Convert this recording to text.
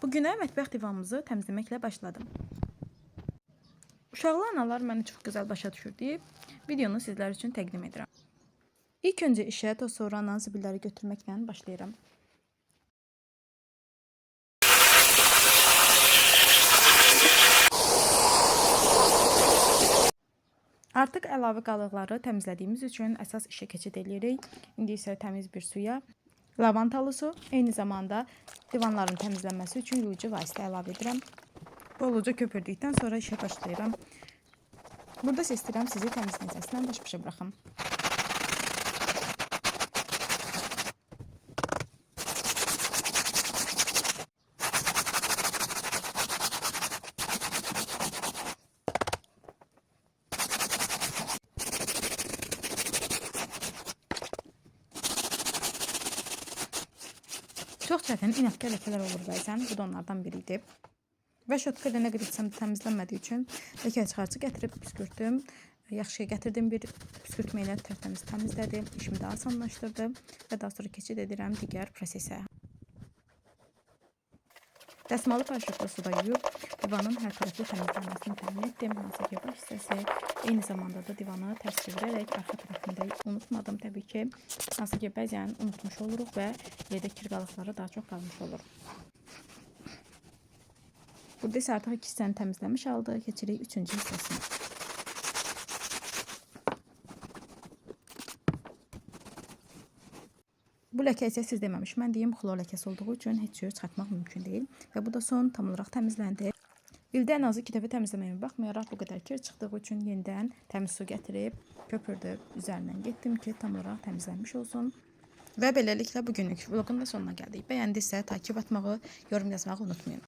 Bugünə mətbəx divanımızı təmizləməklə başladım. Uşaqlı analar məni çox gözəl başa düşür deyib videonu sizlər üçün təqdim edirəm. İlk öncə işə toz soğuran zibilləri götürməklə başlayıram. Artıq əlavə qalıqları təmizlədiyimiz üçün əsas işə keçid edirik. İndi isə təmiz bir suya lavantalı su, eyni zamanda divanların təmizlənməsi üçün yuyucu vasitə əlavə edirəm. Bolca köpürdükdən sonra işə başlayıram. Burada isə istəyirəm sizi təmiz nəzəsindən baş-başa buraxım. Çox çətin inatçı ləkələr olur bəzən, bu da onlardan biriydi. Və şotka ilə nə qədər etsəm təmizlənmədiyi üçün ləkə çıxarıcı gətirib püskürtdüm. Yaxşıya gətirdim, bir püskürtmə ilə tərtəmiz təmizlədim, işimi daha asanlaşdırdı və daha sonra keçid edirəm digər prosesə. Dəsmalı paraşütlə suda yuyub divanın hər tərəfli təmizlənməsini təmin etdim. Hansı ki, baş hissəsi, eyni zamanda da divanı tərs çevirərək arxa tərəfində unutmadım təbii ki. Hansı ki, bəzən unutmuş oluruq və yerdə kir qalıqları daha çox qalmış olur. Burada isə artıq 2 hissəni təmizləmiş halda keçirik 3-cü hissəsini. Bu ləkə isə siz deməmiş, mən deyim xlor ləkəsi olduğu üçün heç cür çıxartmaq mümkün deyil. Və bu da son tam olaraq təmizləndi. İldə ən azı 2 dəfə təmizləməyimə baxmayaraq bu qədər kir çıxdığı üçün yenidən təmiz su gətirib köpürdüb üzərindən getdim ki, tam olaraq təmizlənmiş olsun. Və beləliklə bugünlük vlogun da sonuna gəldik. Bəyəndisə takip etməyi, yorum yazmağı unutmayın.